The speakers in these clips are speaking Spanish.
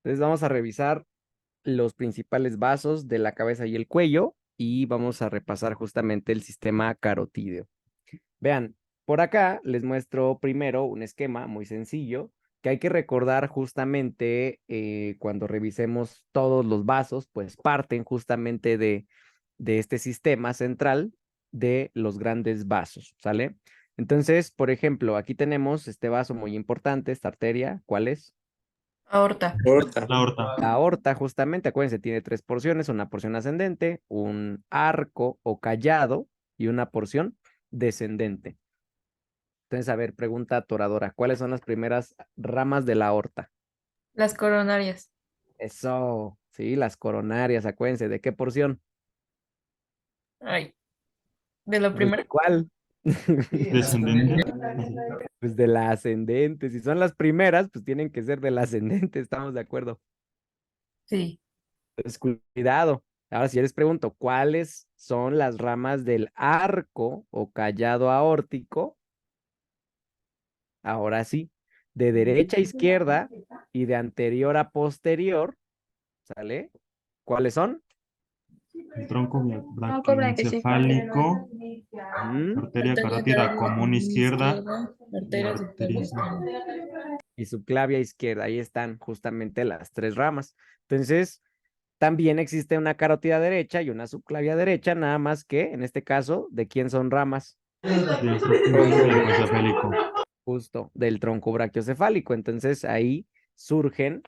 Entonces vamos a revisar los principales vasos de la cabeza y el cuello y vamos a repasar justamente el sistema carotídeo. Vean, por acá les muestro primero un esquema muy sencillo que hay que recordar justamente cuando revisemos todos los vasos, pues parten justamente de este sistema central de los grandes vasos, ¿sale? Entonces, por ejemplo, aquí tenemos este vaso muy importante, esta arteria, ¿cuál es? Aorta. Aorta. La aorta. La aorta, justamente, acuérdense, tiene tres porciones, una porción ascendente, un arco o callado y una porción descendente. Entonces, a ver, pregunta atoradora, ¿cuáles son las primeras ramas de la aorta? Las coronarias. Eso, sí, las coronarias, acuérdense, ¿de qué porción? Ay, de la Pues, ¿de primera. cuál? Descendente. Pues de la ascendente. Si son las primeras, pues tienen que ser de la ascendente, estamos de acuerdo. Sí. Entonces, cuidado. Ahora, si yo les pregunto, ¿cuáles son las ramas del arco o callado aórtico? Ahora sí, de derecha a izquierda y de anterior a posterior, ¿sale? ¿Cuáles son? El tronco Tronco braquiencefálico, Mm, arteria carótida común izquierda y Arteria arteria. Y subclavia izquierda, ahí están justamente las tres ramas. Entonces, también existe una carótida derecha y una subclavia derecha, nada más que, en este caso, ¿de quién son ramas? Del tronco braquiencefálico. Justo, del tronco brachiocefálico. Entonces, ahí surgen,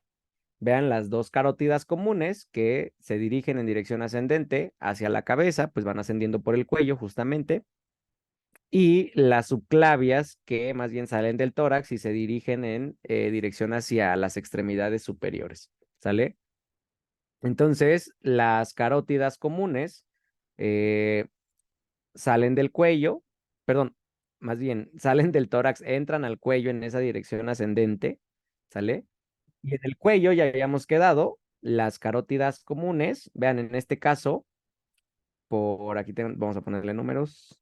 vean, las dos carótidas comunes que se dirigen en dirección ascendente hacia la cabeza, pues van ascendiendo por el cuello justamente, y las subclavias que más bien salen del tórax y se dirigen en dirección hacia las extremidades superiores, ¿sale? Entonces, las carótidas comunes eh, salen del cuello, perdón, más bien, salen del tórax, entran al cuello en esa dirección ascendente, ¿sale? Y en el cuello ya habíamos quedado las carótidas comunes, vean, en este caso, por aquí vamos a ponerle números.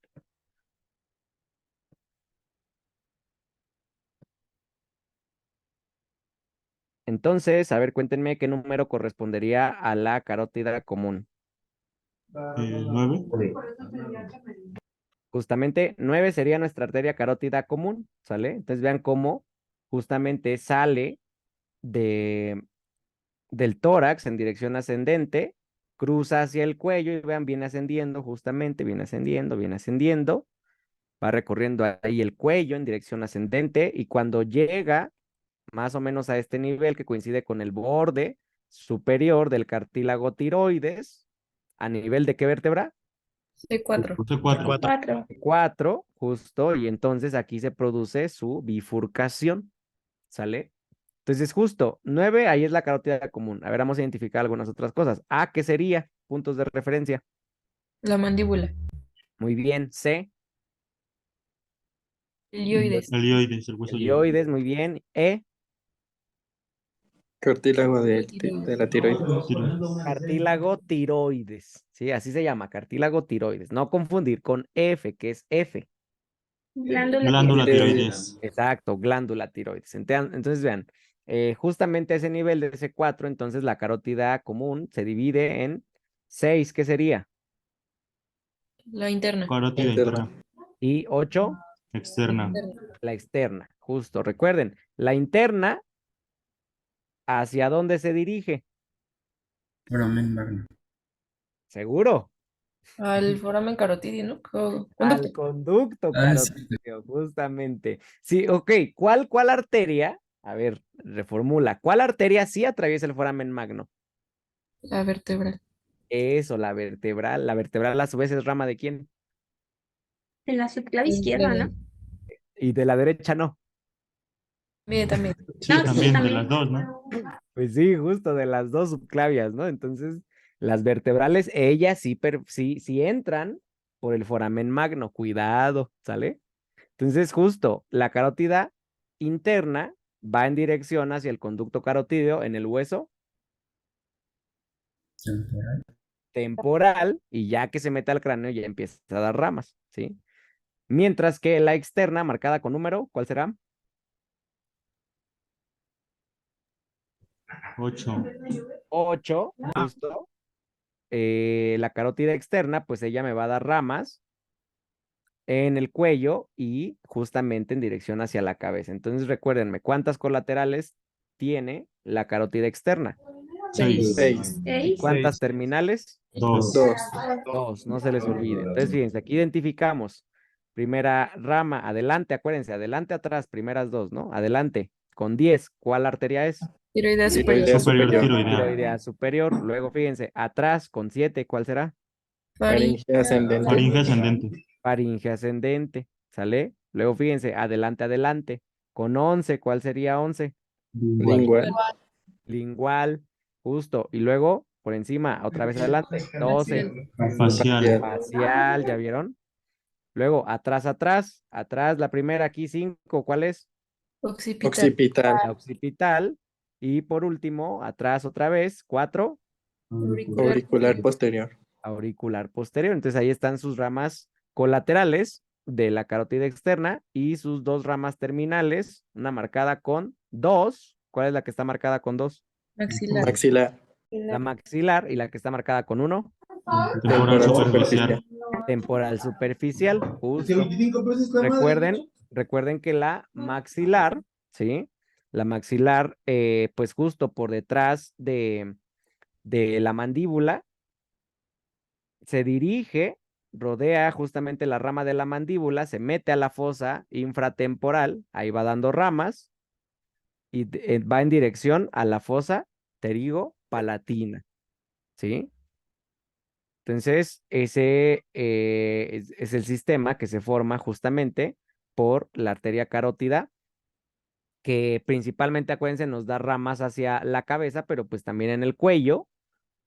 Entonces, a ver, cuéntenme qué número correspondería a la carótida común. 9. Justamente 9 sería nuestra arteria carótida común, ¿sale? Entonces vean cómo justamente sale de, del tórax en dirección ascendente, cruza hacia el cuello y vean, viene ascendiendo justamente, viene ascendiendo, va recorriendo ahí el cuello en dirección ascendente y cuando llega más o menos a este nivel que coincide con el borde superior del cartílago tiroides, a nivel de qué vértebra? C4. C4. 4. 4, justo, y entonces aquí se produce su bifurcación, ¿sale? Entonces, justo, 9, ahí es la carótida común. A ver, vamos a identificar algunas otras cosas. A, ¿qué sería? Puntos de referencia. La mandíbula. Muy bien. C, Ilioides. Helioides, el hueso hioide. helioides, muy bien. E, Cartílago de la tiroides. Tiroides. cartílago tiroides. Sí, así se llama, cartílago tiroides. No confundir con F, que es F. Glándula tiroides. Exacto, glándula tiroides. Entonces, vean, justamente a ese nivel de C4, entonces la carótida común se divide en 6, ¿qué sería? La interna. Carótida interna. Y 8, Externa. la externa. Justo, recuerden, la interna, ¿hacia dónde se dirige? Foramen magno. ¿Seguro? Al foramen carotídeo, ¿no? Al Conducto. conducto Ah, sí. carotídeo, justamente. Sí, ok, ¿cuál arteria? A ver, reformula. ¿Cuál arteria sí atraviesa el foramen magno? La vertebral. Eso, la vertebral. La vertebral a su vez es rama de quién? En la subclave izquierda, ¿no? Y de la derecha no. Bien, también. Sí, No, sí, también de también. las dos, ¿no? Pues sí, justo de las dos subclavias, ¿no? Entonces, las vertebrales, ellas sí, sí entran por el foramen magno, cuidado, ¿sale? Entonces, justo, la carótida interna va en dirección hacia el conducto carotídeo en el hueso Temporal. temporal y ya que se mete al cráneo ya empieza a dar ramas, ¿sí? Mientras que la externa, marcada con número, ¿cuál será? 8. 8, justo. La carótida externa, pues ella me va a dar ramas en el cuello y justamente en dirección hacia la cabeza. Entonces recuérdenme, ¿cuántas colaterales tiene la carótida externa? 6. 6. ¿Y cuántas terminales? 2. 2. 2, no se les olvide. Entonces, fíjense, aquí identificamos primera rama, adelante, acuérdense, adelante, atrás, primeras dos, ¿no? Adelante, con 10, ¿cuál arteria es? Tiroidea Tiroidea superior. Superior superior. tiroidea. Tiroidea superior. Luego, fíjense, atrás, con 7, ¿cuál será? Faringe ascendente. Faringe ascendente. Faringe ascendente, ¿sale? Luego, fíjense, adelante, adelante, con 11, ¿cuál sería 11? Lingual. Lingual, justo. Y luego, por encima, otra vez adelante, 12, Facial. facial, ¿ya vieron? Luego, atrás, atrás, atrás, la primera aquí, 5, ¿cuál es? Occipital. Occipital. La occipital. Y por último, atrás otra vez, 4, Auricular posterior. auricular posterior. Entonces ahí están sus ramas colaterales de la carótida externa y sus dos ramas terminales, una marcada con 2. ¿Cuál es la que está marcada con 2? Maxilar. Maxilar. La maxilar. Y la que está marcada con 1, Temporal Temporal superficial. temporal superficial. Justo. Recuerden que la maxilar, ¿sí? La maxilar, pues justo por detrás de la mandíbula, se dirige, rodea justamente la rama de la mandíbula, se mete a la fosa infratemporal, ahí va dando ramas y va en dirección a la fosa pterigo-palatina, ¿sí? Entonces, ese es el sistema que se forma justamente por la arteria carótida, que principalmente, acuérdense, nos da ramas hacia la cabeza, pero pues también en el cuello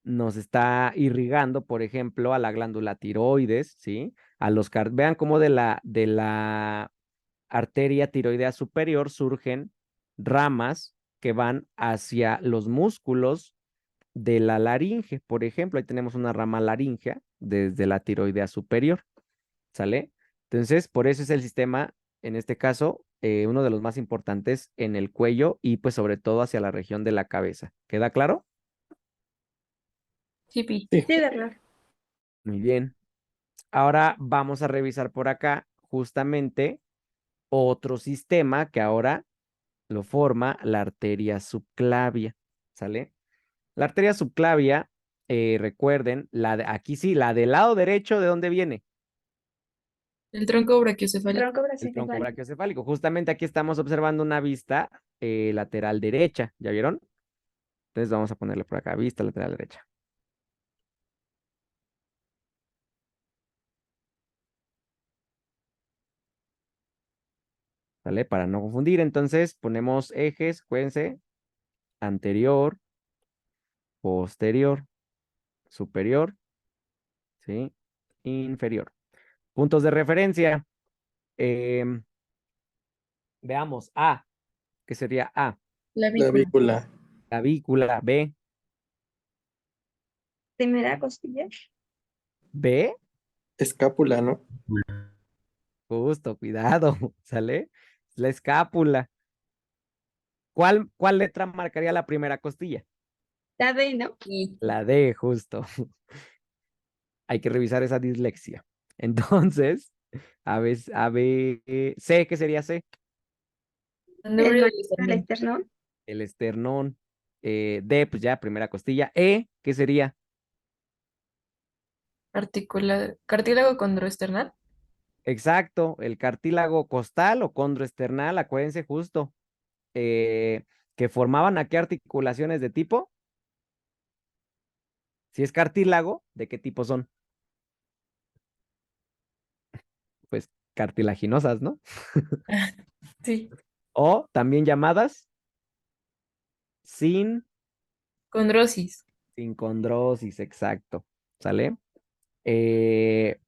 nos está irrigando, por ejemplo, a la glándula tiroides, ¿sí? Vean cómo de la arteria tiroidea superior surgen ramas que van hacia los músculos de la laringe, por ejemplo, ahí tenemos una rama laringea desde la tiroidea superior, ¿sale? Entonces, por eso es el sistema, en este caso, uno de los más importantes en el cuello y pues sobre todo hacia la región de la cabeza. ¿Queda claro? Sí, Pi. Sí. Sí, verdad. Muy bien. Ahora vamos a revisar por acá justamente otro sistema que ahora lo forma la arteria subclavia, ¿sale? La arteria subclavia, recuerden, aquí sí, la del lado derecho, ¿de dónde viene? El tronco brachiocefálico. Tronco El tronco brachiocefálico. brachiocefálico. Justamente aquí estamos observando una vista lateral derecha, ¿ya vieron? Entonces vamos a ponerle por acá, vista lateral derecha. ¿Sale? Para no confundir, entonces ponemos ejes, acuérdense, anterior, posterior, superior, ¿sí? Inferior. Puntos de referencia. Em, veamos, A, ¿qué sería A? Clavícula. Clavícula, B, Primera costilla. B, Escápula, ¿no? justo, cuidado, ¿sale? La escápula. ¿Cuál letra marcaría la primera costilla? La D, ¿no? Sí. La D, justo. Hay que revisar esa dislexia. Entonces, C, ¿qué sería C? Manubrio del El esternón. esternón. El esternón. D, pues ya, primera costilla. E, ¿qué sería? Cartílago condroesternal. Exacto, el cartílago costal o condroesternal, acuérdense justo, que formaban aquí articulaciones de tipo. Si es cartílago, ¿de qué tipo son? Pues cartilaginosas, ¿no? Sí. O también llamadas sin Condrosis. condrosis, exacto, ¿sale? Eh,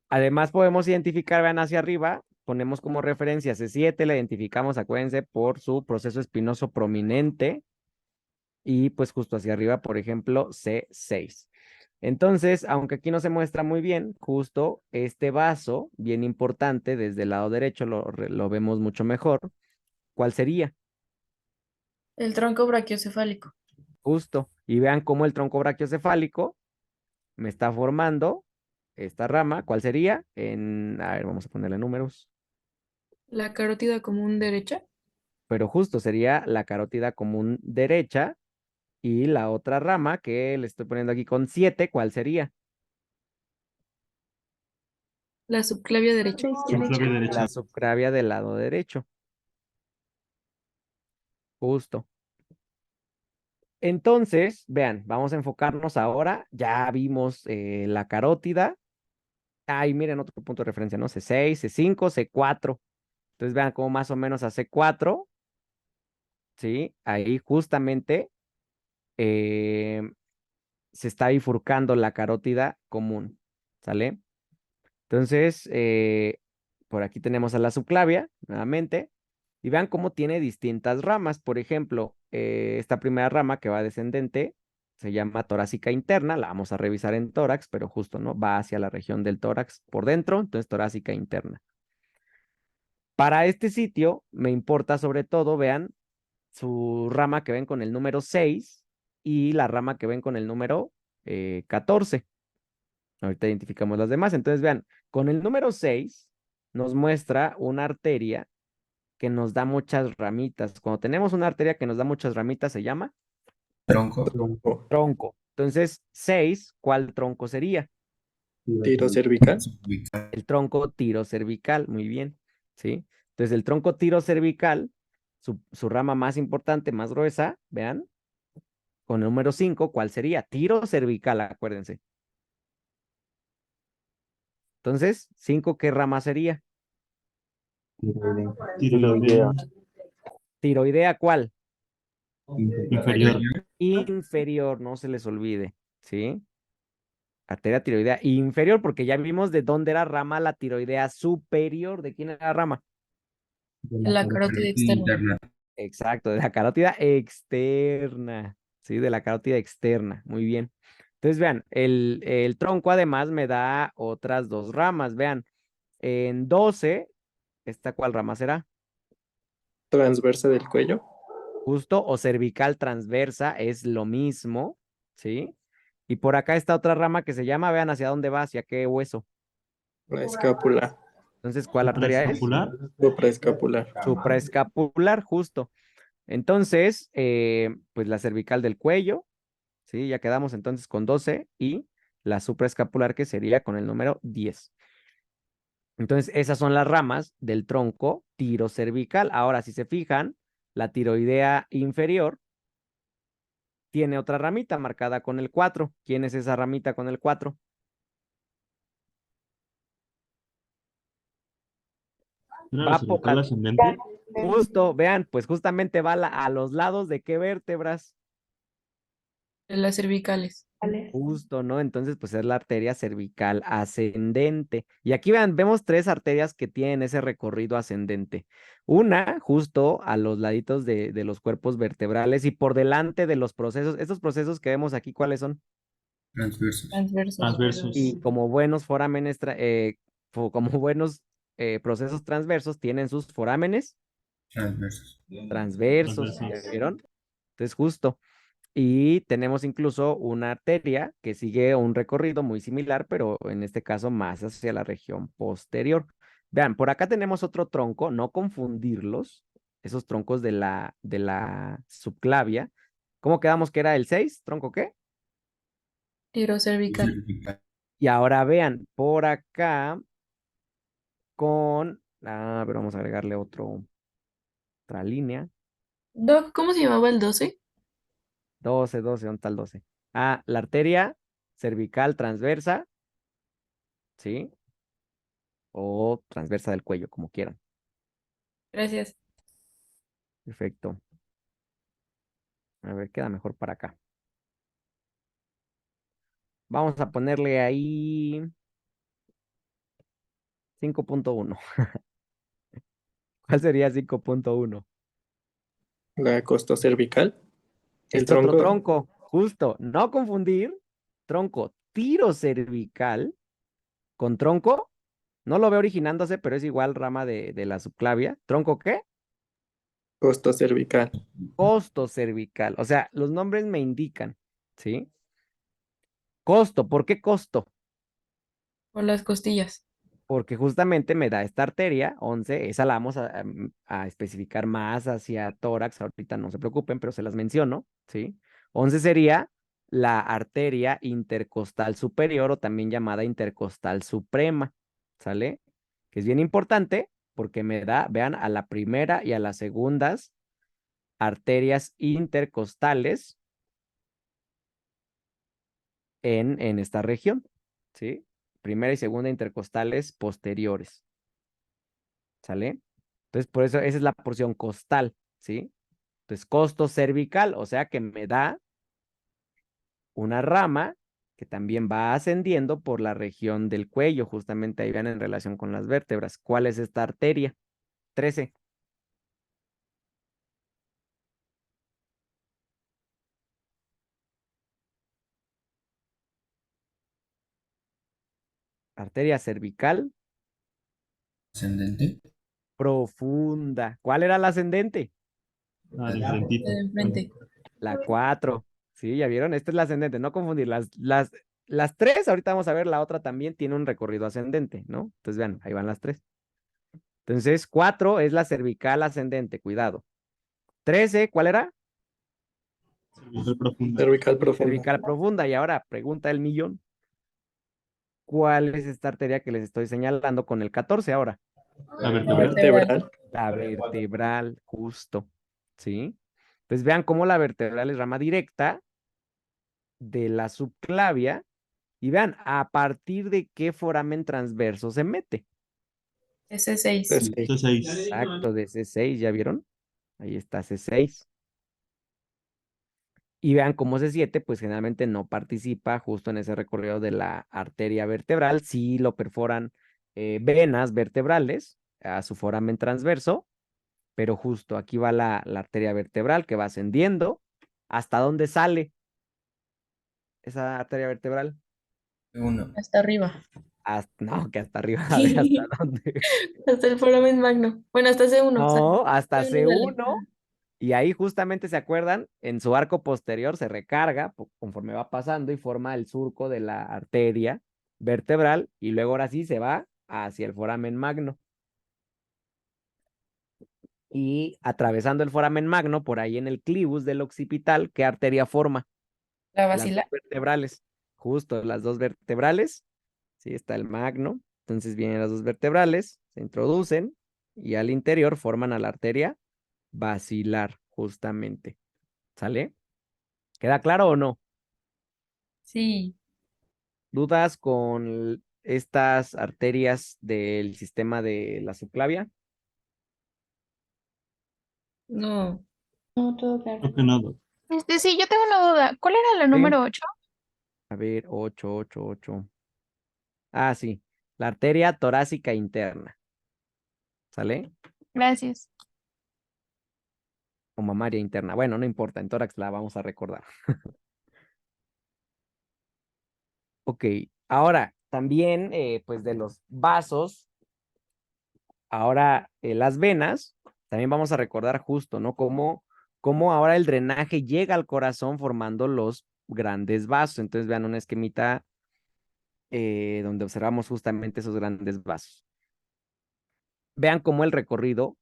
además podemos identificar, vean hacia arriba, ponemos como referencia C7, la identificamos, acuérdense, por su proceso espinoso prominente y pues justo hacia arriba, por ejemplo, C6. Entonces, aunque aquí no se muestra muy bien, justo este vaso, bien importante, desde el lado derecho lo vemos mucho mejor. ¿Cuál sería? El tronco brachiocefálico. Justo. Y vean cómo el tronco brachiocefálico me está formando esta rama. ¿Cuál sería? A ver, vamos a ponerle números. La carótida común derecha. Pero justo sería la carótida común derecha y la otra rama que le estoy poniendo aquí con 7, ¿cuál sería? La subclavia derecha. Subclavia derecha. La subclavia del lado derecho. Justo. Entonces, vean, vamos a enfocarnos ahora. Ya vimos la carótida. Ahí miren otro punto de referencia, ¿no? C6, C5, C4. Entonces vean cómo más o menos a C4, ¿sí? Ahí justamente eh, se está bifurcando la carótida común, ¿sale? Entonces, por aquí tenemos a la subclavia, nuevamente, y vean cómo tiene distintas ramas. Por ejemplo, esta primera rama que va descendente se llama torácica interna, la vamos a revisar en tórax, pero justo, ¿no? Va hacia la región del tórax por dentro, entonces torácica interna. Para este sitio me importa sobre todo, vean, su rama que ven con el número 6 y la rama que ven con el número 14. Ahorita identificamos las demás. Entonces, vean, con el número 6 nos muestra una arteria que nos da muchas ramitas. Cuando tenemos una arteria que nos da muchas ramitas, se llama Tronco. Tronco. tronco. Entonces, 6, ¿cuál tronco sería? Tiro cervical. Cervical. El tronco tirocervical. Muy bien, ¿sí? Entonces, el tronco tirocervical, su rama más importante, más gruesa, vean, con el número 5, ¿cuál sería? Tirocervical, acuérdense. Entonces, 5, ¿qué rama sería? Tiroidea. Tiroidea, ¿cuál? Inferior. Inferior, no se les olvide, ¿sí? Arteria tiroidea inferior, porque ya vimos de dónde era rama la tiroidea superior. ¿De quién era rama? La carótida externa. Interna. Exacto, de la carótida externa, ¿sí? De la carótida externa, muy bien. Entonces, vean, el tronco además me da otras dos ramas, vean, en 12, ¿esta cuál rama será? Transversa del cuello. Justo, o cervical transversa, es lo mismo, ¿sí? Y por acá está otra rama que se llama, vean hacia dónde va, hacia qué hueso. La escápula. Entonces, ¿cuál arteria es? Supraescapular. Supraescapular. Supraescapular, justo. Entonces, pues la cervical del cuello, ¿sí? Ya quedamos entonces con 12 y la supraescapular que sería con el número 10. Entonces, esas son las ramas del tronco tirocervical. Ahora, si se fijan, la tiroidea inferior tiene otra ramita marcada con el 4. ¿Quién es esa ramita con el 4? ¿Era Va la por cervical ascendente? justo, vean, pues justamente va a los lados de qué vértebras. Las cervicales. Justo, ¿no? Entonces, pues es la arteria cervical ascendente. Y aquí vean, vemos 3 arterias que tienen ese recorrido ascendente. Una justo a los laditos de los cuerpos vertebrales y por delante de los procesos. Estos procesos que vemos aquí, ¿cuáles son? Transversos. Transversos. Transversos. Y como buenos forámenes, como buenos procesos transversos, tienen sus forámenes Transversos. transversos, ¿ya Transversos. vieron? Entonces, justo. Y tenemos incluso una arteria que sigue un recorrido muy similar, pero en este caso más hacia la región posterior. Vean, por acá tenemos otro tronco, no confundirlos, esos troncos de la subclavia. ¿Cómo quedamos que era el 6? ¿Tronco qué? Tirocervical. Cervical. Y ahora vean, por acá pero vamos a agregarle otra línea. Doc, ¿cómo se llamaba el 12? 12, ¿dónde está el 12? La arteria cervical transversa, ¿sí? O transversa del cuello, como quieran. Gracias. Perfecto. A ver, queda mejor para acá. Vamos a ponerle ahí 5.1. ¿Cuál sería 5.1? La costa cervical. El Este otro tronco. tronco, justo, no confundir tronco tirocervical con tronco. No lo veo originándose, pero es igual rama de la subclavia. ¿Tronco qué? Costo cervical. Costo cervical. O sea, los nombres me indican, ¿sí? Costo, ¿por qué costo? Por las costillas. Porque justamente me da esta arteria, 11, esa la vamos a especificar más hacia tórax, ahorita no se preocupen, pero se las menciono, ¿sí? 11 sería la arteria intercostal superior o también llamada intercostal suprema, ¿sale? Que es bien importante porque me da, vean, a la primera y a las segundas arterias intercostales en esta región, ¿sí? Primera y segunda intercostales posteriores. ¿Sale? Entonces, por eso esa es la porción costal, ¿sí? Entonces, costo cervical, o sea que me da una rama que también va ascendiendo por la región del cuello, justamente ahí van en relación con las vértebras. ¿Cuál es esta arteria? 13. Arteria cervical Ascendente. profunda. ¿Cuál era la ascendente? Ah, de frentito. De enfrente. La 4. Sí, ya vieron, esta es la ascendente, no confundir. Las 3, ahorita vamos a ver, la otra también tiene un recorrido ascendente, ¿no? Entonces vean, ahí van las 3. Entonces, 4 es la cervical ascendente, cuidado. 13, ¿cuál era? Cervical profunda. Cervical profunda. Cervical profunda. Y ahora, pregunta el millón. ¿Cuál es esta arteria que les estoy señalando con el 14 ahora? La vertebral. Vertebral. La vertebral, justo. ¿Sí? Entonces vean cómo la vertebral es rama directa de la subclavia. Y vean, a partir de qué foramen transverso se mete. S6. C6. C6. Exacto, de C6, ¿ya vieron? Ahí está C6. Y vean cómo C7, pues generalmente no participa justo en ese recorrido de la arteria vertebral, sí lo perforan venas vertebrales a su foramen transverso, pero justo aquí va la arteria vertebral que va ascendiendo. ¿Hasta dónde sale esa arteria vertebral? Uno. Hasta arriba. No, que hasta arriba, a ver hasta dónde. Hasta el foramen magno. Bueno, hasta C1. No, hasta C1 sale. C1. Y ahí justamente se acuerdan, en su arco posterior se recarga conforme va pasando y forma el surco de la arteria vertebral y luego ahora sí se va hacia el foramen magno. Y atravesando el foramen magno, por ahí en el clivus del occipital, ¿qué arteria forma? La Las basilar. dos vertebrales, justo las dos vertebrales. Sí, está el magno. Entonces vienen las dos vertebrales, se introducen y al interior forman a la arteria basilar, justamente. ¿Sale? ¿Queda claro o no? Sí. ¿Dudas con estas arterias del sistema de la subclavia? No. No, todo claro. Creo que no, doc. Sí, yo tengo una duda. ¿Cuál era la Sí. número 8? A ver, 8. Ah, sí. La arteria torácica interna. ¿Sale? Gracias. O mamaria interna. Bueno, no importa, en tórax la vamos a recordar. Ok, ahora también, pues de los vasos, ahora las venas, también vamos a recordar justo, ¿no? Cómo ahora el drenaje llega al corazón formando los grandes vasos. Entonces vean un esquemita donde observamos justamente esos grandes vasos. Vean cómo el recorrido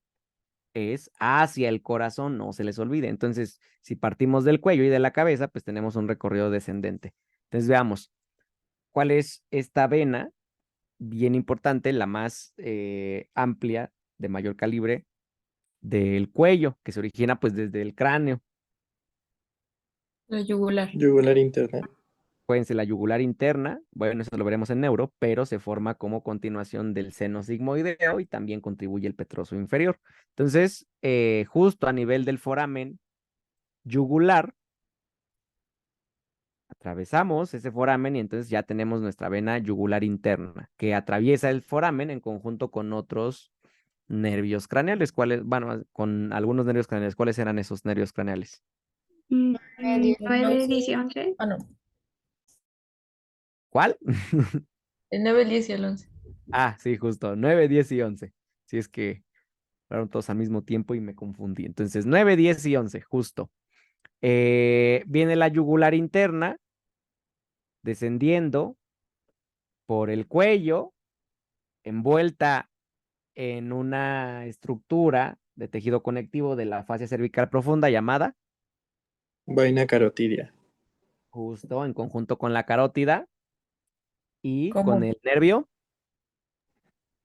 es hacia el corazón, no se les olvide. Entonces, si partimos del cuello y de la cabeza, pues tenemos un recorrido descendente. Entonces veamos, ¿cuál es esta vena? Bien importante, la más amplia, de mayor calibre, del cuello, que se origina pues desde el cráneo. La yugular. Yugular interna. Puede ser la yugular interna, bueno, eso lo veremos en neuro, pero se forma como continuación del seno sigmoideo y también contribuye el petroso inferior. Entonces, justo a nivel del foramen yugular, atravesamos ese foramen y entonces ya tenemos nuestra vena yugular interna, que atraviesa el foramen en conjunto con otros nervios craneales. ¿Cuáles? Bueno, con algunos nervios craneales. ¿Cuáles eran esos nervios craneales? 9, 10 y 11. Ah, no. ¿Cuál? El 9, el 10 y el 11. Ah, sí, justo. 9, 10 y 11. Si es que Fueron todos al mismo tiempo y me confundí. Entonces, 9, 10 y 11, justo. Viene la yugular interna, descendiendo por el cuello, envuelta en una estructura de tejido conectivo de la fascia cervical profunda llamada, Vaina carotidia. justo en conjunto con la carótida y con Común. el nervio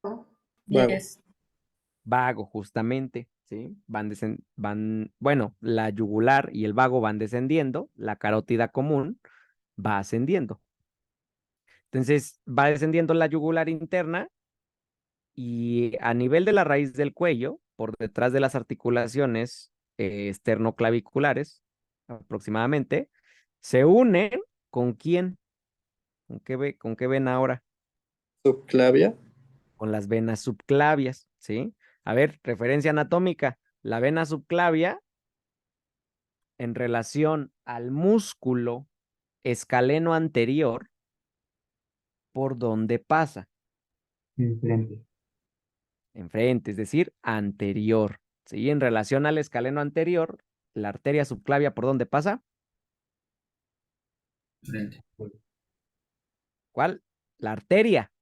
Vago. 10. vago, justamente, ¿sí? Bueno, la yugular y el vago van descendiendo, la carótida común va ascendiendo. Entonces, va descendiendo la yugular interna y a nivel de la raíz del cuello, por detrás de las articulaciones esternoclaviculares, aproximadamente, se unen ¿con quién? ¿Con qué ven ahora? Subclavia. Con las venas subclavias, ¿sí? A ver, referencia anatómica. La vena subclavia en relación al músculo escaleno anterior, ¿por dónde pasa? Enfrente. Enfrente, es decir, anterior, ¿sí? En relación al escaleno anterior, la arteria subclavia, ¿por dónde pasa? Frente. ¿Cuál? La arteria,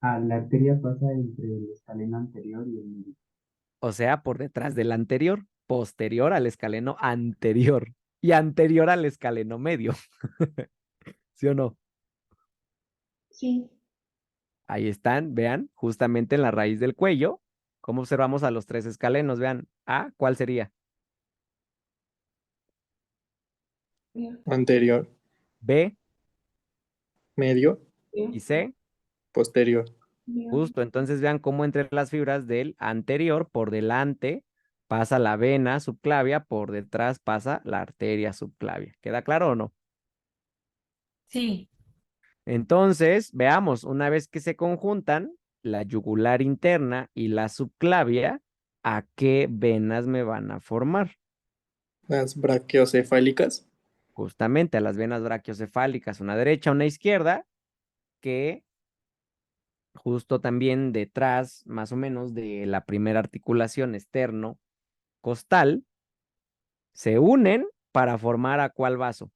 La arteria pasa entre el escaleno anterior y el medio. o sea, por detrás del anterior, posterior al escaleno anterior y anterior al escaleno medio. ¿Sí o no? Sí. Ahí están, vean, justamente en la raíz del cuello. ¿Cómo observamos a los tres escalenos? Vean, A, ¿cuál sería? Anterior. B Medio. y C, Posterior. justo. Entonces vean cómo entre las fibras del anterior, por delante pasa la vena subclavia, por detrás pasa la arteria subclavia. ¿Queda claro o no? Sí. Entonces, veamos, una vez que se conjuntan la yugular interna y la subclavia, ¿a qué venas me van a formar? Las brachiocefálicas. Justamente a las venas brachiocefálicas, una derecha, una izquierda, que justo también detrás, más o menos, de la primera articulación externo-costal, se unen para formar ¿a cuál vaso?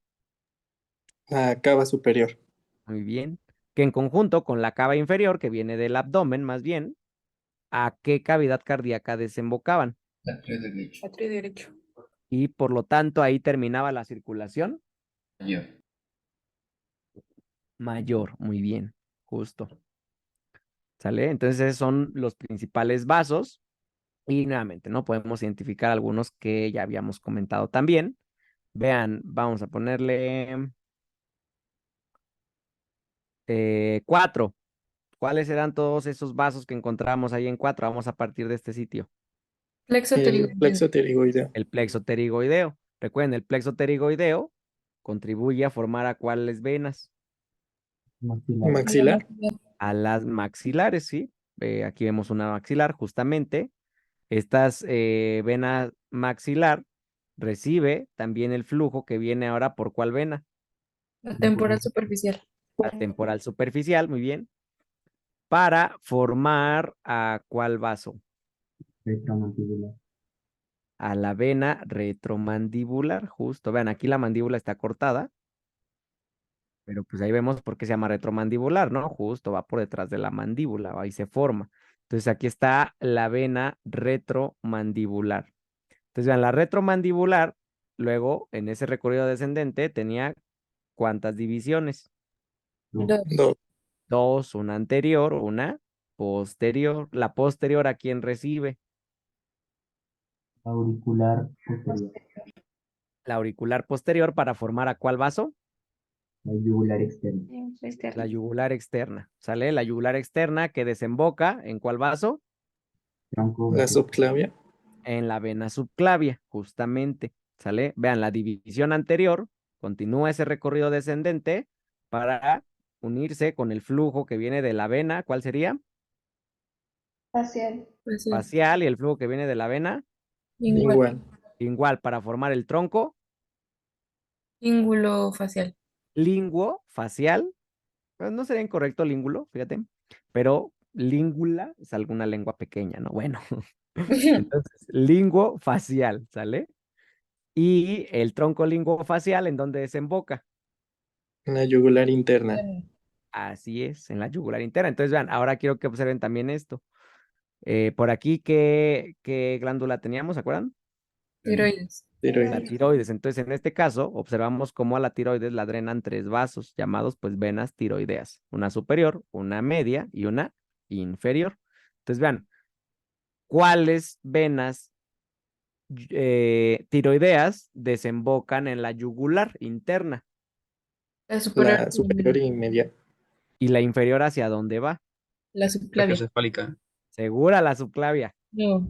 La cava superior. Muy bien. Que en conjunto con la cava inferior, que viene del abdomen más bien, ¿a qué cavidad cardíaca desembocaban? Atrio derecho. Atrio derecho. Y por lo tanto ahí terminaba la circulación Mayor. mayor. Muy bien, justo. ¿Sale? Entonces esos son los principales vasos y nuevamente, ¿no? Podemos identificar algunos que ya habíamos comentado también. Vean, vamos a ponerle 4. ¿Cuáles eran todos esos vasos que encontramos ahí en 4? Vamos a partir de este sitio. Plexo El pterigoideo. plexo pterigoideo. El plexo pterigoideo. Recuerden, el plexo pterigoideo contribuye a formar ¿a cuáles venas? Maxilar. Maxilar. A las maxilares, ¿sí? Aquí vemos una maxilar, justamente. Estas vena maxilar recibe también el flujo que viene ahora por ¿cuál vena? La temporal superficial. La temporal superficial, muy bien. Para formar ¿a cuál vaso? Retromandibular. A la vena retromandibular, justo. Vean, aquí la mandíbula está cortada, pero pues ahí vemos por qué se llama retromandibular, ¿no? Justo va por detrás de la mandíbula, ahí se forma. Entonces aquí está la vena retromandibular. Entonces vean, la retromandibular, luego en ese recorrido descendente tenía ¿cuántas divisiones? Dos. Dos. 2, una anterior, una posterior. La posterior, ¿a quién recibe? Auricular posterior. La auricular posterior para formar ¿a cuál vaso? La yugular externa. La yugular externa, ¿sale? La yugular externa que desemboca ¿en cuál vaso? Tronco. La subclavia. En la vena subclavia, justamente, ¿sale? Vean, la división anterior continúa ese recorrido descendente para unirse con el flujo que viene de la vena, ¿cuál sería? Facial. Facial, y el flujo que viene de la vena, Lingual. igual, para formar el tronco Íngulo facial. linguo facial, pues no sería incorrecto língulo, fíjate, pero língula es alguna lengua pequeña, ¿no? Bueno, Entonces, linguofacial, ¿sale? Y el tronco linguofacial, ¿en dónde desemboca? En la yugular interna. Así es, en la yugular interna. Entonces, vean, ahora quiero que observen también esto. Por aquí, ¿qué glándula teníamos? ¿Se acuerdan? Tiroides. La Tiroides. tiroides. Entonces, en este caso, observamos cómo a la tiroides la drenan 3 vasos, llamados pues venas tiroideas. Una superior, una media y una inferior. Entonces, vean, ¿cuáles venas tiroideas desembocan en la yugular interna? La superior. La superior y media. ¿Y la inferior hacia dónde va? La subclavia. Brachiocefálica. Segura la subclavia. No.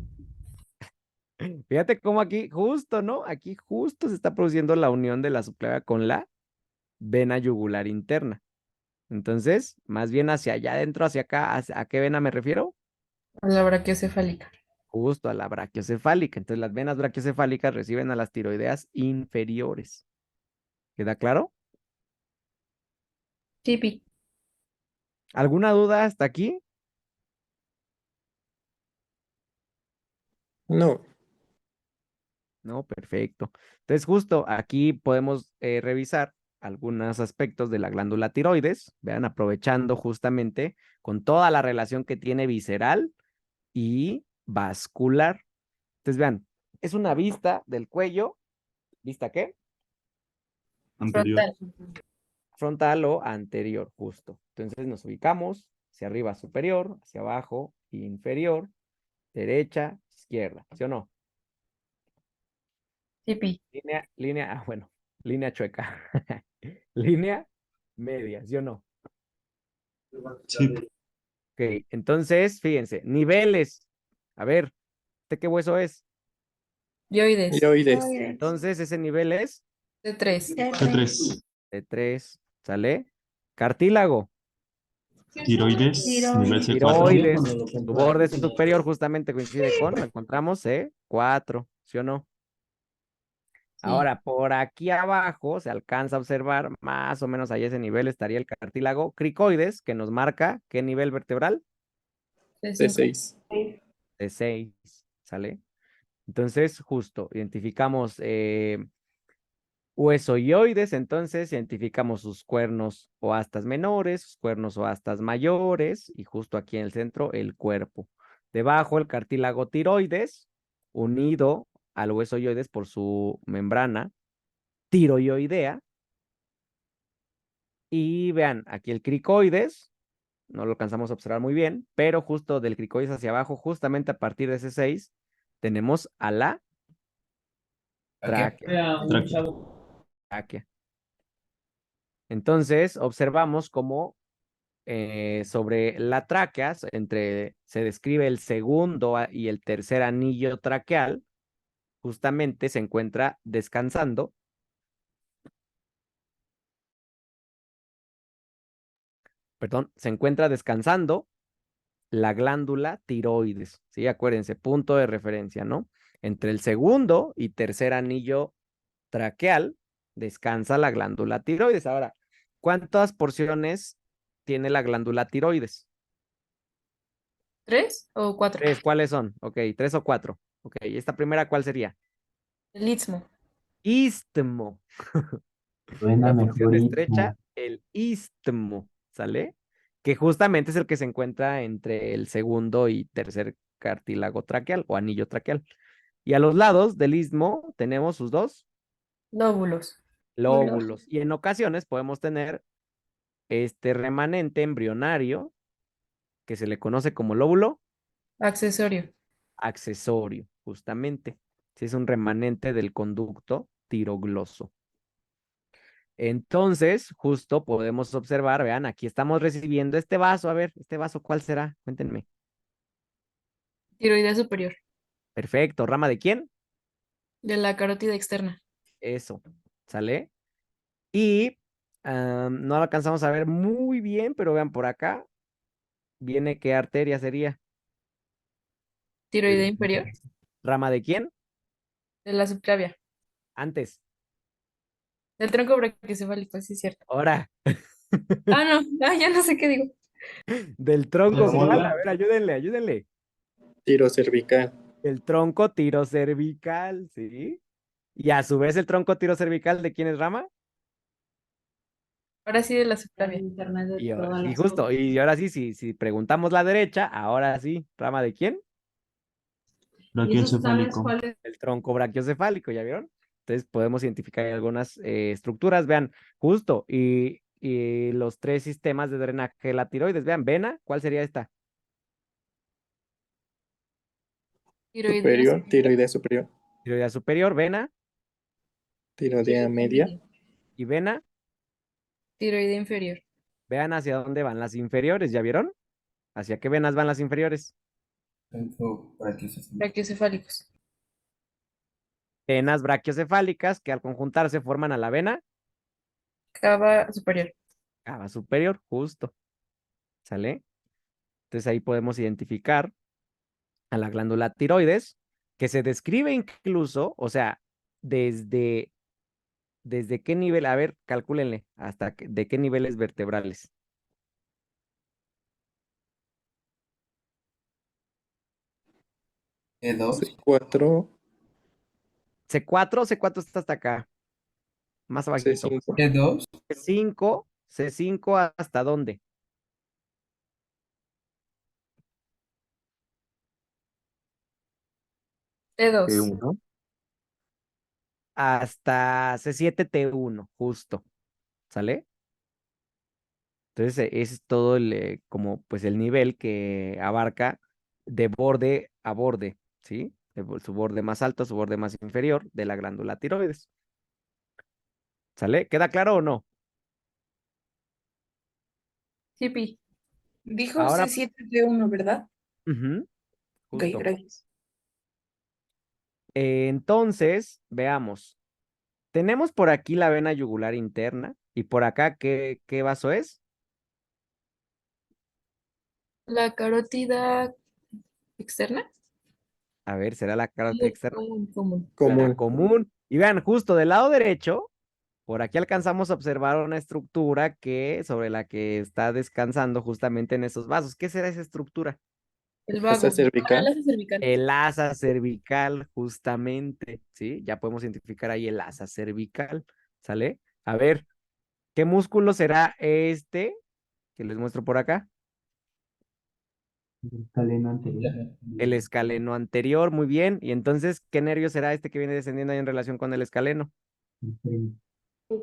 Fíjate cómo aquí justo, ¿no? Aquí justo se está produciendo la unión de la subclavia con la vena yugular interna. Entonces, más bien hacia allá adentro, hacia acá, ¿a qué vena me refiero? A la brachiocefálica. Justo a la brachiocefálica. Entonces, las venas brachiocefálicas reciben a las tiroideas inferiores. ¿Queda claro? Tipi. ¿Alguna duda hasta aquí? No. No, perfecto. Entonces, justo aquí podemos revisar algunos aspectos de la glándula tiroides, vean, aprovechando justamente con toda la relación que tiene visceral y vascular. Entonces, vean, es una vista del cuello, ¿vista qué? Anterior. Frontal. Frontal o anterior, justo. Entonces nos ubicamos hacia arriba superior, hacia abajo inferior, derecha, izquierda, ¿sí o no? Tipi. Bueno, línea chueca. Línea media, ¿sí o no? Sí. Ok, entonces, fíjense, niveles. A ver, ¿este qué hueso es? Dioides. Tiroides. Entonces, ese nivel es De 3. T3. de 3, ¿sale? Cartílago, Tiroides. Nivel C4. tiroides, su borde superior justamente coincide con, lo encontramos, C4, ¿sí o no? Ahora, por aquí abajo se alcanza a observar, más o menos ahí ese nivel estaría el cartílago cricoides, que nos marca qué nivel vertebral, T6. de 6, ¿sale? Entonces, justo, identificamos huesoioides, entonces identificamos sus cuernos o astas menores, sus cuernos o astas mayores, y justo aquí en el centro el cuerpo. Debajo el cartílago tiroides, unido al huesoioides por su membrana tiroioidea. Y vean, aquí el cricoides, no lo alcanzamos a observar muy bien, pero justo del cricoides hacia abajo, justamente a partir de ese 6, tenemos a la tráquea. Tráquea. Entonces, observamos cómo sobre la tráquea, se describe el segundo y el tercer anillo traqueal, justamente se encuentra descansando. Perdón, se encuentra descansando la glándula tiroides, ¿sí? Acuérdense, punto de referencia, ¿no? Entre el segundo y tercer anillo traqueal descansa la glándula tiroides. Ahora, ¿cuántas porciones tiene la glándula tiroides? 3 o 4. 3, ¿cuáles son? Ok, 3 o 4. Ok, esta primera, ¿cuál sería? El istmo. Istmo. Suena La porción mejor estrecha, istmo. el istmo, ¿sale? Que justamente es el que se encuentra entre el segundo y tercer cartílago traqueal o anillo traqueal. Y a los lados del istmo tenemos sus dos Lóbulos. lóbulos. Y en ocasiones podemos tener este remanente embrionario que se le conoce como lóbulo Accesorio. accesorio, justamente. Si es un remanente del conducto tirogloso. Entonces, justo podemos observar, vean, aquí estamos recibiendo este vaso. A ver, ¿este vaso cuál será? Cuéntenme. Tiroidea superior. Perfecto. ¿Rama de quién? De la carótida externa. Eso. ¿Sale? Y no lo alcanzamos a ver muy bien, pero vean por acá. Viene qué arteria sería. Tiroidea inferior. ¿Rama de quién? De la subclavia. Antes. Del tronco brachiocefálico, sí es cierto. Ahora. Ah, no. Ah, ya no sé qué digo. Del tronco, ¿cuál? A ver, ayúdenle, ayúdenle. Tiro cervical. El tronco tirocervical, ¿sí? Y a su vez el tronco tirocervical, ¿de quién es rama? Ahora sí de la La subclavia. interna de Y, todas y las justo, cosas. y ahora sí, si preguntamos la derecha, ahora sí, ¿rama de quién? ¿Y eso sabes Brachiocefálico. cuál es? El tronco brachiocefálico, ¿ya vieron? Entonces podemos identificar ahí algunas estructuras, vean, justo, y los tres sistemas de drenaje de la tiroides, vean, vena, ¿cuál sería esta? Tiroidea Superior, superior. tiroidea superior, Tiroidea superior, vena tiroidea media, y vena, Tiroidea inferior. vean hacia dónde van las inferiores, ¿ya vieron? ¿Hacia qué venas van las inferiores? Tronco brachiocefálico. Brachiocefálicos. Venas brachiocefálicas que al conjuntarse forman a la vena Cava superior. cava superior, justo, ¿sale? Entonces ahí podemos identificar a la glándula tiroides, que se describe incluso, o sea, desde, desde qué nivel, a ver, calcúlenle, de qué niveles vertebrales. E2. C4, C4 está hasta acá, más abajito. C5, E2. C5 ¿hasta dónde? T2. T1. Hasta C7T1, justo, ¿sale? Entonces, ese es todo como pues el nivel que abarca de borde a borde, ¿sí? Su borde más alto, su borde más inferior de la glándula tiroides. ¿Sale? ¿Queda claro o no? Sí, Pi. Dijo Ahora, C7D1, ¿verdad? ujú, Ok, justo. gracias. Entonces, veamos. Tenemos por aquí la vena yugular interna y por acá, ¿qué vaso es? La carótida externa. A ver, ¿será la carótida externa? Común. La común. común. Y vean, justo del lado derecho, por aquí alcanzamos a observar una estructura sobre la que está descansando justamente en esos vasos. ¿Qué será esa estructura? El Esta vago. Ah, el cervical, asa cervical. El asa cervical, justamente, ¿sí? Ya podemos identificar ahí el asa cervical, ¿sale? A ver, ¿qué músculo será este que les muestro por acá? El escaleno anterior. El escaleno anterior, muy bien. Y entonces, ¿qué nervio será este que viene descendiendo ahí en relación con el escaleno? El freno.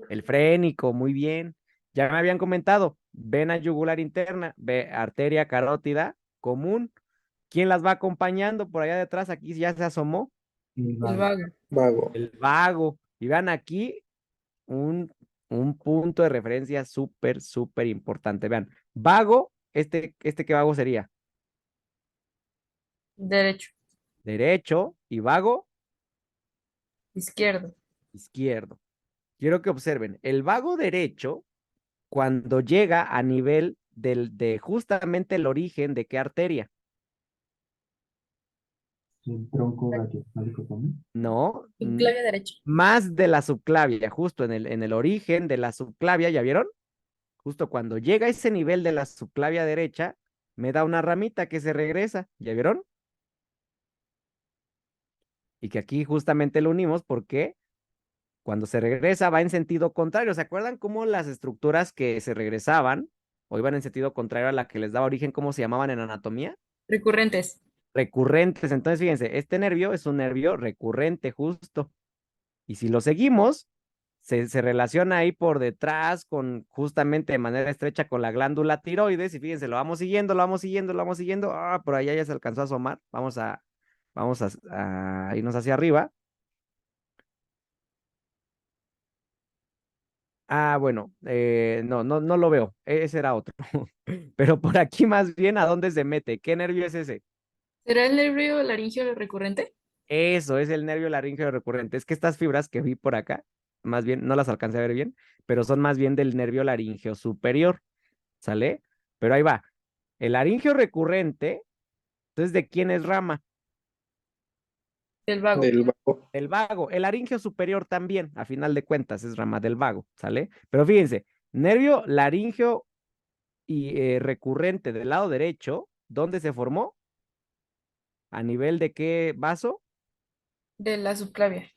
El frénico, muy bien. Ya me habían comentado, vena yugular interna, arteria carótida común. ¿Quién las va acompañando por allá detrás? Aquí ya se asomó El El vago. vago. vago, el vago. Y vean aquí un, un punto de referencia súper, súper importante. Vean, vago, ¿qué vago sería? Derecho. Derecho y vago, Izquierdo. izquierdo. Quiero que observen, el vago derecho, cuando llega a nivel de justamente el origen de qué arteria, El tronco brachiocefálico también. ¿no? Subclavia derecha. Más de la subclavia, justo en el origen de la subclavia, ¿ya vieron? Justo cuando llega a ese nivel de la subclavia derecha, me da una ramita que se regresa, ¿ya vieron? Y que aquí justamente lo unimos porque cuando se regresa va en sentido contrario. ¿Se acuerdan cómo las estructuras que se regresaban o iban en sentido contrario a la que les daba origen, cómo se llamaban en anatomía? Recurrentes. Recurrentes. Entonces, fíjense, este nervio es un nervio recurrente justo. Y si lo seguimos, se relaciona ahí por detrás con justamente de manera estrecha con la glándula tiroides. Y fíjense, lo vamos siguiendo, lo vamos siguiendo, lo vamos siguiendo. Ah, por allá ya se alcanzó a asomar. Vamos a irnos hacia arriba. Ah, bueno, no lo veo. Ese era otro. Pero por aquí más bien, ¿a dónde se mete? ¿Qué nervio es ese? ¿Será el nervio laríngeo recurrente? Eso es el nervio laríngeo recurrente. Es que estas fibras que vi por acá, más bien, no las alcancé a ver bien, pero son más bien del nervio laríngeo superior, ¿sale? Pero ahí va. El laríngeo recurrente, entonces, ¿de quién es rama? Del vago. del vago, Del vago. El laríngeo superior también, a final de cuentas, es rama del vago, ¿sale? Pero fíjense, nervio laríngeo y recurrente del lado derecho, ¿dónde se formó? ¿A nivel de qué vaso? De la subclavia.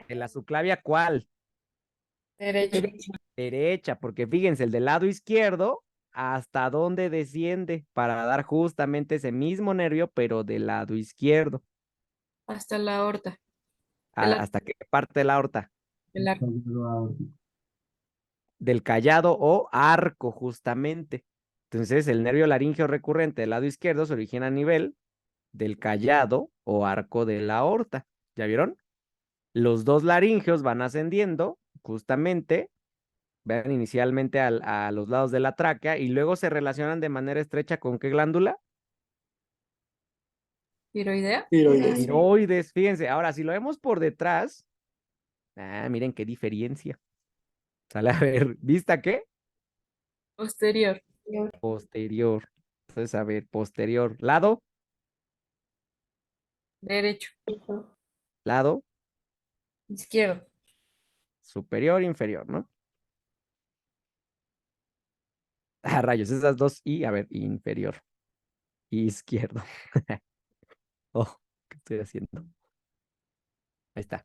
¿De la subclavia cuál? Derecho. Derecha, porque fíjense, el del lado izquierdo, ¿hasta dónde desciende? Para dar justamente ese mismo nervio, pero del lado izquierdo. Hasta la aorta. El arco. ¿Hasta qué parte de la aorta? El arco. callado aórtico. Del callado o arco, justamente. Entonces, el nervio laríngeo recurrente del lado izquierdo se origina a nivel del callado o arco de la aorta. ¿Ya vieron? Los dos laringeos van ascendiendo, justamente, vean inicialmente a los lados de la tráquea y luego se relacionan de manera estrecha con ¿qué glándula? Tiroidea. Tiroides. Tiroides, fíjense. Ahora, si lo vemos por detrás, miren qué diferencia. Sale a ver, ¿vista qué? Posterior. Posterior. Entonces, a ver, posterior. Lado, Derecho. lado, Izquierdo. superior, inferior, ¿no? Rayos, esas dos y, a ver, inferior. Izquierdo. Oh, ¿qué estoy haciendo? Ahí está.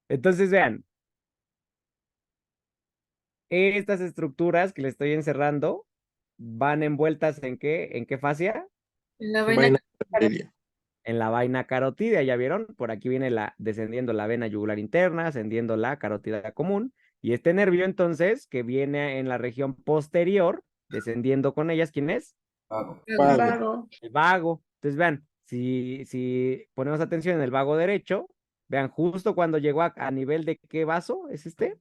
Entonces, vean, estas estructuras que le estoy encerrando van envueltas ¿en qué fascia? En la vaina. Vaina carotidia. En la vaina carotidia, ¿ya vieron? Por aquí viene descendiendo la vena yugular interna, ascendiendo la carótida común, y este nervio entonces, que viene en la región posterior, descendiendo con ellas, ¿quién es? Vago. Vago. El vago. Entonces, vean, si ponemos atención en el vago derecho, vean, justo cuando llegó a nivel de qué vaso es este,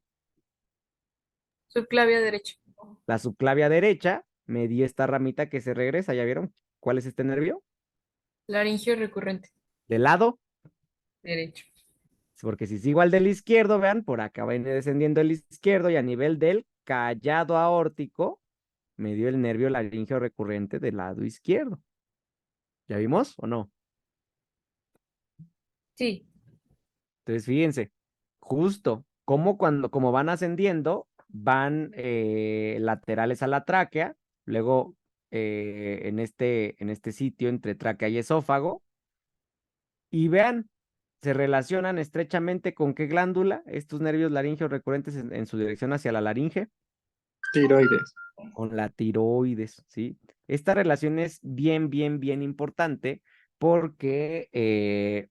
Subclavia derecha. la subclavia derecha, me di esta ramita que se regresa, ¿ya vieron? ¿Cuál es este nervio? Laringio recurrente. Del lado, Derecho. porque si sigo al del izquierdo, vean, por acá viene descendiendo el izquierdo y a nivel del callado aórtico, me dio el nervio laringio recurrente del lado izquierdo. ¿Ya vimos o no? Sí. Entonces, fíjense, justo como van ascendiendo, van laterales a la tráquea, luego en este sitio entre tráquea y esófago, y vean, se relacionan estrechamente con qué glándula, estos nervios laringeos recurrentes en su dirección hacia la laringe, Tiroides. con la tiroides, ¿sí? Esta relación es bien, bien, bien importante porque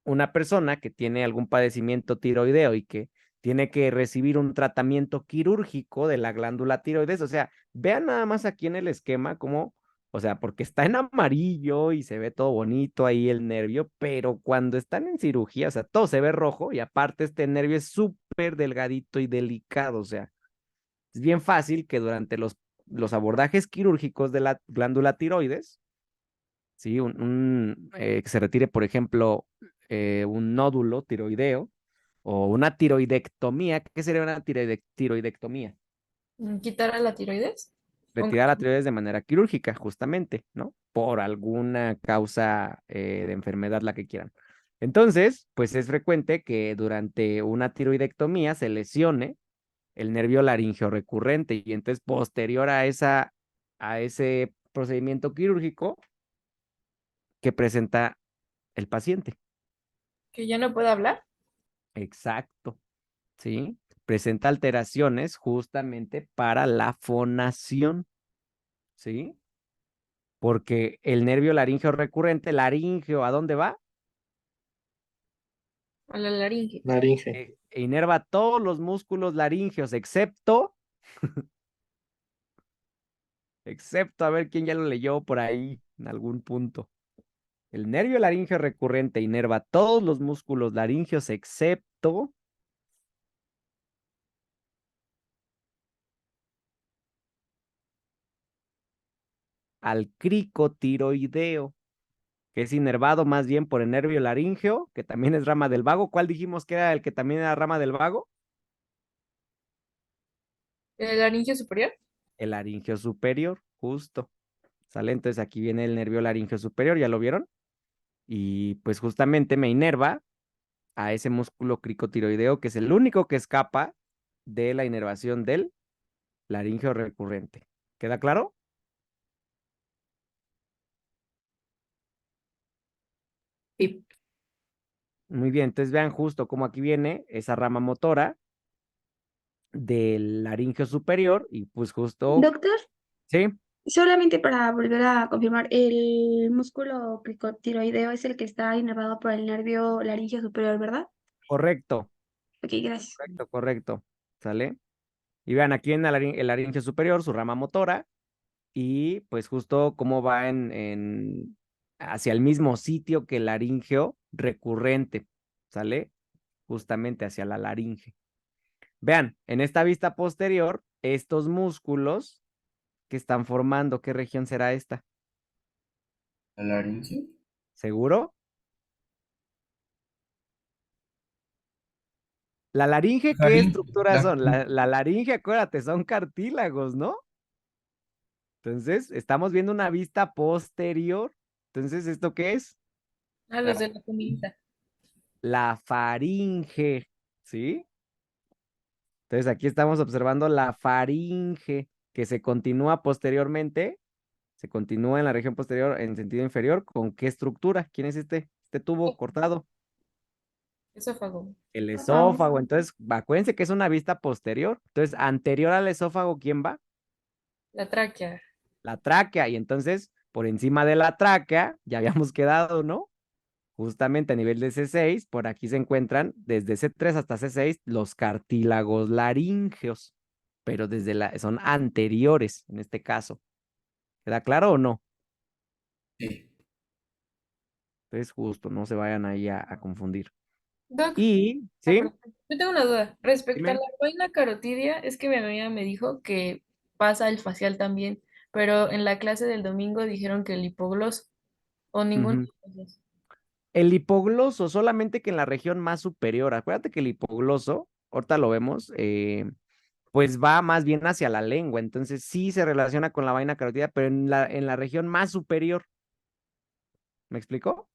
una persona que tiene algún padecimiento tiroideo y que tiene que recibir un tratamiento quirúrgico de la glándula tiroides, o sea, vean nada más aquí en el esquema cómo, o sea, porque está en amarillo y se ve todo bonito ahí el nervio, pero cuando están en cirugía, o sea, todo se ve rojo y aparte este nervio es súper delgadito y delicado, o sea, es bien fácil que durante los abordajes quirúrgicos de la glándula tiroides, ¿sí? Que se retire, por ejemplo, un nódulo tiroideo o una tiroidectomía. ¿Qué sería una tiroidectomía? Quitar a la tiroides. Retirar la tiroides de manera quirúrgica, justamente, ¿no? Por alguna causa de enfermedad, la que quieran. Entonces, pues es frecuente que durante una tiroidectomía se lesione el nervio laringeo recurrente y entonces posterior a ese procedimiento quirúrgico que presenta el paciente. Que ya no puede hablar. Exacto, ¿sí? Presenta alteraciones justamente para la fonación, ¿sí? Porque el nervio laríngeo recurrente, laríngeo, ¿a dónde va? A la laringe. Laringe. Inerva todos los músculos laringeos, excepto, a ver quién ya lo leyó por ahí en algún punto. El nervio laríngeo recurrente inerva todos los músculos laringeos, excepto al cricotiroideo, que es inervado más bien por el nervio laríngeo, que también es rama del vago. ¿Cuál dijimos que era el que también era rama del vago? El laringio superior. El laringio superior, justo. ¿Sale? Entonces aquí viene el nervio laringio superior, ¿ya lo vieron? Y pues justamente me inerva a ese músculo cricotiroideo, que es el único que escapa de la inervación del laringio recurrente. ¿Queda claro? Sí. Muy bien, entonces vean justo cómo aquí viene esa rama motora del laringio superior y pues justo, Doctor, sí, solamente para volver a confirmar, el músculo cricotiroideo es el que está inervado por el nervio laringio superior, ¿verdad? correcto, Ok, gracias. correcto, ¿sale? Y vean aquí en el laringio superior, su rama motora, y pues justo cómo va hacia el mismo sitio que el laringio recurrente, ¿sale? Justamente hacia la laringe. Vean, en esta vista posterior, estos músculos que están formando, ¿qué región será esta? ¿La laringe? ¿Seguro? La laringe, ¿qué estructuras son? La laringe, acuérdate, son cartílagos, ¿no? Entonces, estamos viendo una vista posterior. Entonces, ¿esto qué es? Ah, los de la comidita. La faringe, ¿sí? Entonces, aquí estamos observando la faringe, que se continúa posteriormente, se continúa en la región posterior en sentido inferior. ¿Con qué estructura? ¿Quién es este tubo cortado? Esófago. El esófago. Entonces, acuérdense que es una vista posterior. Entonces, anterior al esófago, ¿quién va? La tráquea. La tráquea. Y entonces, por encima de la tráquea, ya habíamos quedado, ¿no? Justamente a nivel de C6, por aquí se encuentran desde C3 hasta C6 los cartílagos laringeos, pero son anteriores en este caso. ¿Queda claro o no? Sí. Entonces, justo, no se vayan ahí a confundir. Doc, Y, ¿sí? perdón. Yo tengo una duda. Respecto a Dime. la vaina carotidia, es que mi amiga me dijo que pasa el facial también, pero en la clase del domingo dijeron que el hipogloso o ninguno Ujú. de los dos. El hipogloso, solamente que en la región más superior. Acuérdate que el hipogloso, ahorita lo vemos, pues va más bien hacia la lengua, entonces sí se relaciona con la vaina carotidia, pero en la región más superior. ¿Me explicó?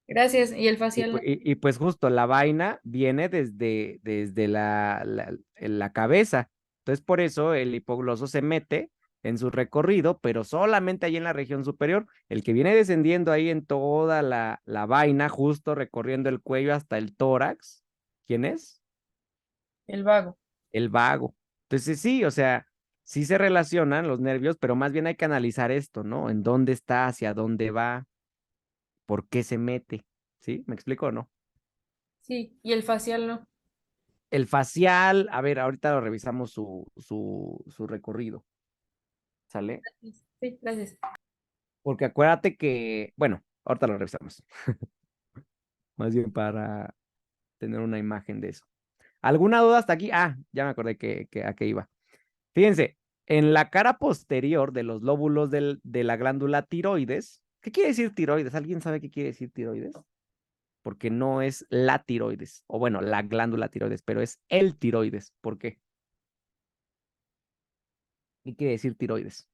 Gracias. ¿Y el Y, facial no? pues justo la vaina viene desde la cabeza. Entonces por eso el hipogloso se mete en su recorrido, pero solamente ahí en la región superior. El que viene descendiendo ahí en toda la vaina, justo recorriendo el cuello hasta el tórax. ¿Quién es? El vago. El vago. Entonces sí, o sea, sí se relacionan los nervios, pero más bien hay que analizar esto, ¿no? En dónde está, hacia dónde va, por qué se mete. ¿Sí? ¿Me explico o no? Sí. ¿Y el facial no? El facial, a ver, ahorita lo revisamos su recorrido, ¿sale? Sí, gracias. Porque acuérdate que, bueno, ahorita lo revisamos, más bien para tener una imagen de eso. ¿Alguna duda hasta aquí? Ah, ya me acordé que a qué iba. Fíjense, en la cara posterior de los lóbulos de la glándula tiroides, ¿qué quiere decir tiroides? ¿Alguien sabe qué quiere decir tiroides? Porque no es la tiroides, o bueno, la glándula tiroides, pero es el tiroides. ¿Por qué? ¿Qué quiere decir tiroides?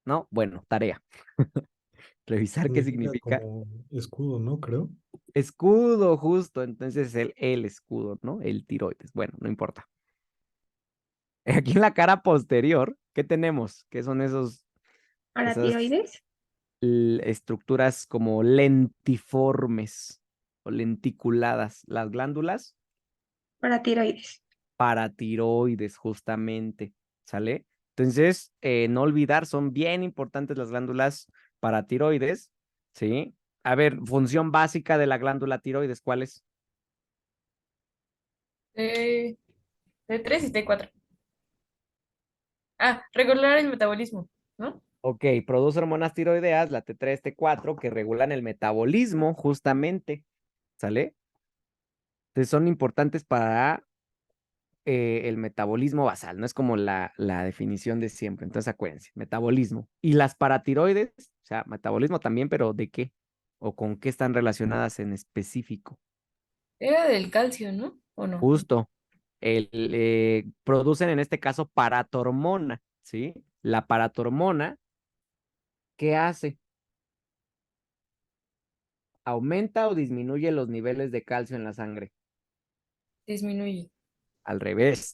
¿No? Bueno, tarea. Revisar qué Significa significa como escudo, ¿no? Creo. escudo, justo. Entonces el escudo, ¿no? El tiroides. Bueno, no importa. Aquí en la cara posterior, ¿qué tenemos? ¿Qué son esas ¿Paratiroides? estructuras como lentiformes o lenticuladas? Las glándulas Paratiroides. paratiroides, justamente, ¿sale? Entonces, no olvidar, son bien importantes las glándulas paratiroides, ¿sí? A ver, función básica de la glándula tiroides, ¿cuál es? T, T3 y T4. Ah, regular el metabolismo, ¿no? Ok, produce hormonas tiroideas, la T3, T4, que regulan el metabolismo, justamente, ¿sale? Entonces, son importantes para el metabolismo basal, no es como la definición de siempre. Entonces, acuérdense, metabolismo. Y las paratiroides, o sea, metabolismo también, pero ¿de qué? ¿O con qué están relacionadas en específico? Era del calcio, ¿no? ¿O no? Justo, producen en este caso paratormona, ¿sí? La paratormona, ¿qué hace? ¿Aumenta o disminuye los niveles de calcio en la sangre? Disminuye, Al revés,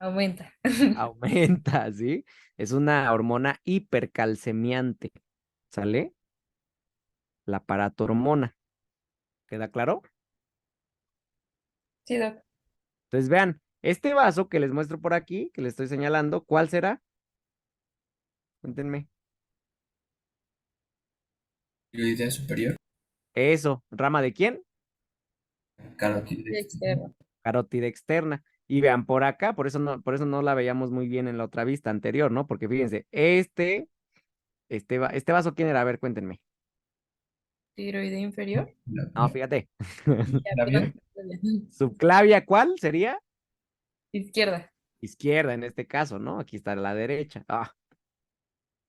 aumenta. aumenta, ¿sí? Es una hormona hipercalcemiante, ¿sale? la paratormona. ¿Queda claro? Sí, Doc. Entonces vean, este vaso que les muestro por aquí, que les estoy señalando, ¿cuál será? Cuéntenme. Tiroidea superior. Eso, ¿rama de quién? Carotides. Externo. Carótida externa. Y vean por acá, por eso no la veíamos muy bien en la otra vista anterior, ¿no? Porque fíjense, este vaso, ¿quién era? A ver, cuéntenme. Tiroidea inferior. No, fíjate. Labio. Subclavia, ¿cuál sería? Izquierda. Izquierda en este caso, ¿no? Aquí está la derecha.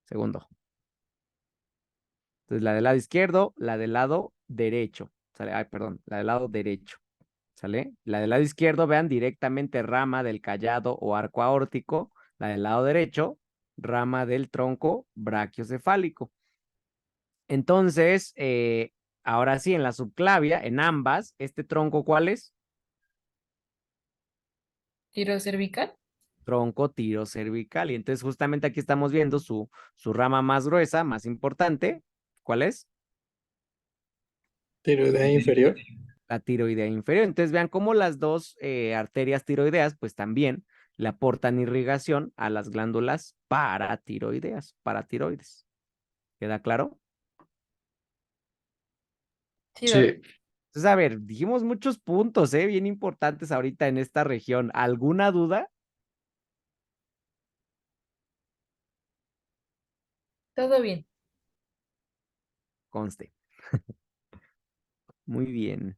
Segundo. Entonces, la del lado izquierdo, la del lado derecho. ¿Sale? Ay, perdón, la del lado derecho. ¿Sale? La del lado izquierdo, vean directamente rama del callado o arco aórtico. La del lado derecho, rama del tronco brachiocefálico. Entonces, ahora sí, en la subclavia, en ambas, ¿este tronco cuál es? Tiro cervical. Tronco tirocervical. Y entonces justamente aquí estamos viendo su rama más gruesa, más importante. ¿Cuál es? Tiroidea inferior. La tiroidea inferior. Entonces vean cómo las dos arterias tiroideas pues también le aportan irrigación a las glándulas paratiroideas, paratiroides. ¿Queda claro? Sí, Doc. Sí. Entonces, a ver, dijimos muchos puntos, bien importantes ahorita en esta región. ¿Alguna duda? Todo bien. Conste. Muy bien.